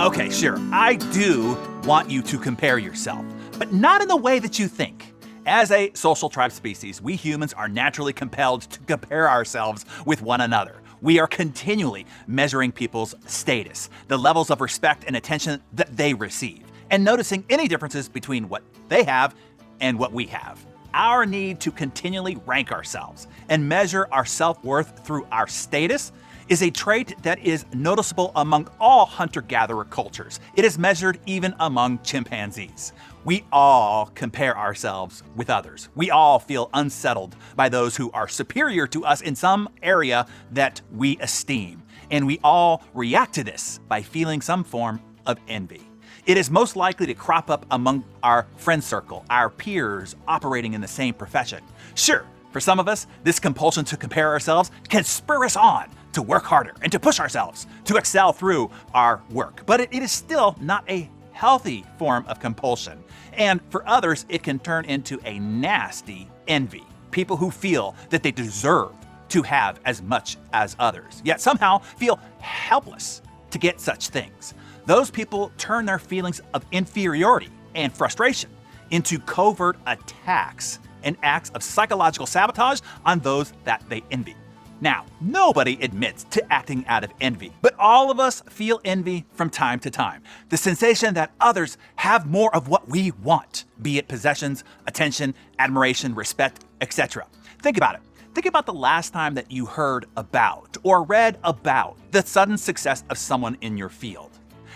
Okay, sure, I do want you to compare yourself, but not in the way that you think. As a social tribe species, we humans are naturally compelled to compare ourselves with one another. We are continually measuring people's status, the levels of respect and attention that they receive, and noticing any differences between what they have and what we have. Our need to continually rank ourselves and measure our self-worth through our status is a trait that is noticeable among all hunter-gatherer cultures. It is measured even among chimpanzees. We all compare ourselves with others. We all feel unsettled by those who are superior to us in some area that we esteem. And we all react to this by feeling some form of envy. It is most likely to crop up among our friend circle, our peers operating in the same profession. Sure, for some of us, this compulsion to compare ourselves can spur us on to work harder and to push ourselves to excel through our work. But it is still not a healthy form of compulsion. And for others, it can turn into a nasty envy. People who feel that they deserve to have as much as others, yet somehow feel helpless to get such things. Those people turn their feelings of inferiority and frustration into covert attacks and acts of psychological sabotage on those that they envy. Now, nobody admits to acting out of envy, but all of us feel envy from time to time. The sensation that others have more of what we want, be it possessions, attention, admiration, respect, etc. Think about it. Think about the last time that you heard about or read about the sudden success of someone in your field.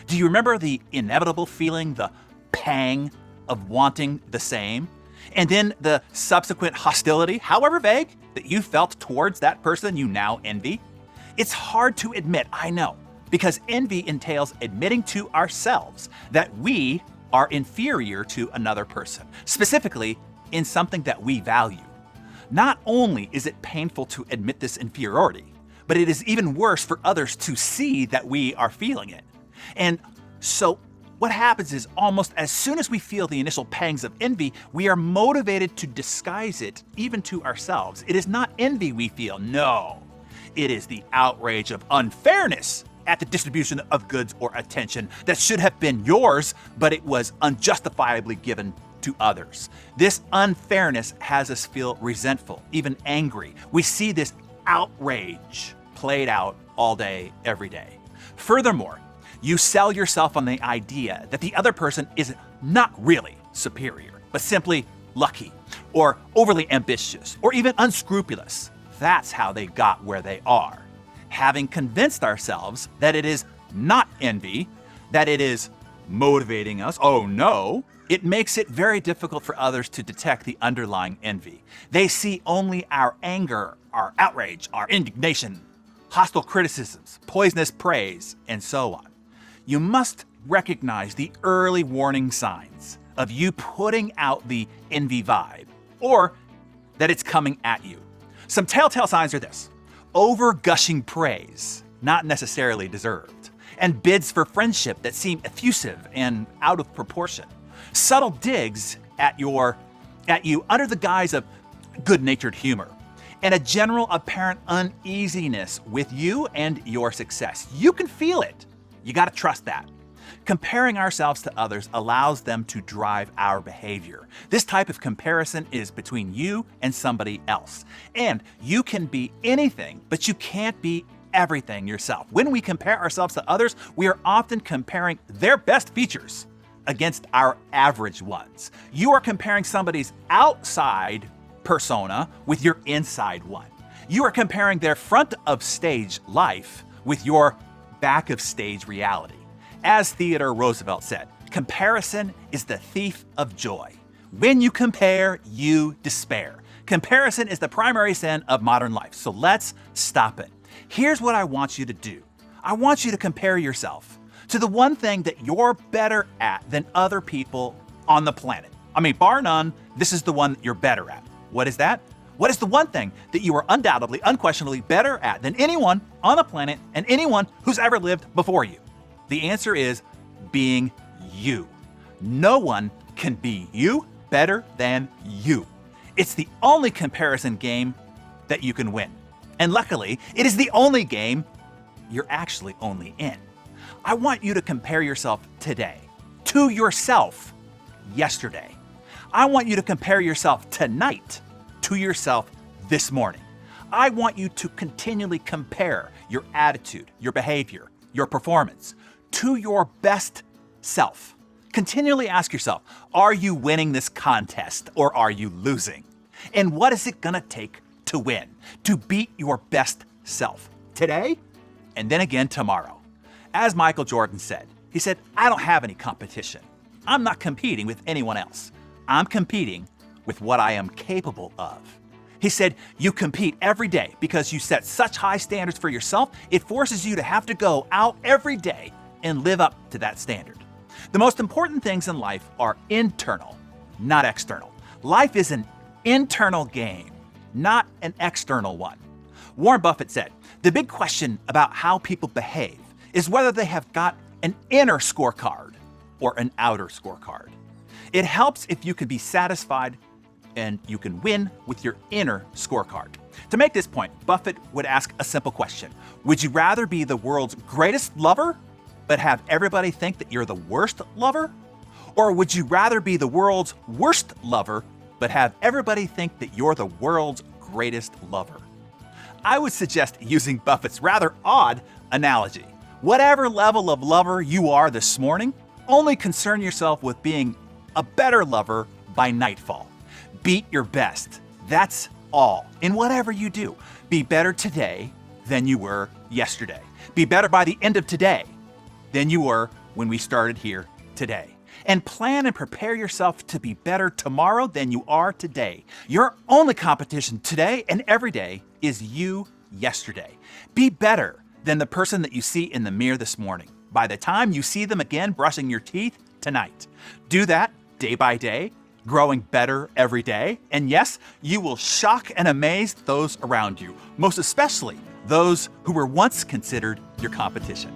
Do you remember the inevitable feeling, the pang of wanting the same? And then the subsequent hostility, however vague, that you felt towards that person you now envy? It's hard to admit, I know, because envy entails admitting to ourselves that we are inferior to another person, specifically in something that we value. Not only is it painful to admit this inferiority, but it is even worse for others to see that we are feeling it. And so what happens is almost as soon as we feel the initial pangs of envy, we are motivated to disguise it even to ourselves. It is not envy we feel, no. It is the outrage of unfairness at the distribution of goods or attention that should have been yours, but it was unjustifiably given to others. This unfairness has us feel resentful, even angry. We see this outrage played out all day, every day. Furthermore, you sell yourself on the idea that the other person is not really superior, but simply lucky, or overly ambitious, or even unscrupulous. That's how they got where they are. Having convinced ourselves that it is not envy, that it is motivating us, oh no, it makes it very difficult for others to detect the underlying envy. They see only our anger, our outrage, our indignation, hostile criticisms, poisonous praise, and so on. You must recognize the early warning signs of you putting out the envy vibe, or that it's coming at you. Some telltale signs are this: over-gushing praise, not necessarily deserved, and bids for friendship that seem effusive and out of proportion. Subtle digs at you under the guise of good-natured humor, and a general apparent uneasiness with you and your success. You can feel it. You gotta trust that. Comparing ourselves to others allows them to drive our behavior. This type of comparison is between you and somebody else. And you can be anything, but you can't be everything yourself. When we compare ourselves to others, we are often comparing their best features against our average ones. You are comparing somebody's outside persona with your inside one. You are comparing their front of stage life with your back of stage reality. As Theodore Roosevelt said, comparison is the thief of joy. When you compare, you despair. Comparison is the primary sin of modern life, so let's stop it. Here's what I want you to do. I want you to compare yourself to the one thing that you're better at than other people on the planet. I mean, bar none, this is the one that you're better at. What is that? What is the one thing that you are undoubtedly, unquestionably better at than anyone on the planet and anyone who's ever lived before you? The answer is being you. No one can be you better than you. It's the only comparison game that you can win. And luckily, it is the only game you're actually only in. I want you to compare yourself today to yourself yesterday. I want you to compare yourself tonight to yourself this morning. I want you to continually compare your attitude, your behavior, your performance to your best self. Continually ask yourself, are you winning this contest or are you losing? And what is it gonna take to win, to beat your best self today and then again tomorrow? As Michael Jordan said, he said, I don't have any competition. I'm not competing with anyone else. I'm competing with what I am capable of. He said, you compete every day because you set such high standards for yourself, it forces you to have to go out every day and live up to that standard. The most important things in life are internal, not external. Life is an internal game, not an external one. Warren Buffett said, the big question about how people behave is whether they have got an inner scorecard or an outer scorecard. It helps if you can be satisfied and you can win with your inner scorecard. To make this point, Buffett would ask a simple question. Would you rather be the world's greatest lover, but have everybody think that you're the worst lover? Or would you rather be the world's worst lover, but have everybody think that you're the world's greatest lover? I would suggest using Buffett's rather odd analogy. Whatever level of lover you are this morning, only concern yourself with being a better lover by nightfall. Beat your best. That's all. In whatever you do, be better today than you were yesterday. Be better by the end of today than you were when we started here today. And plan and prepare yourself to be better tomorrow than you are today. Your only competition today and every day is you yesterday. Be better than the person that you see in the mirror this morning by the time you see them again brushing your teeth tonight. Do that day by day, growing better every day. And yes, you will shock and amaze those around you, most especially those who were once considered your competition.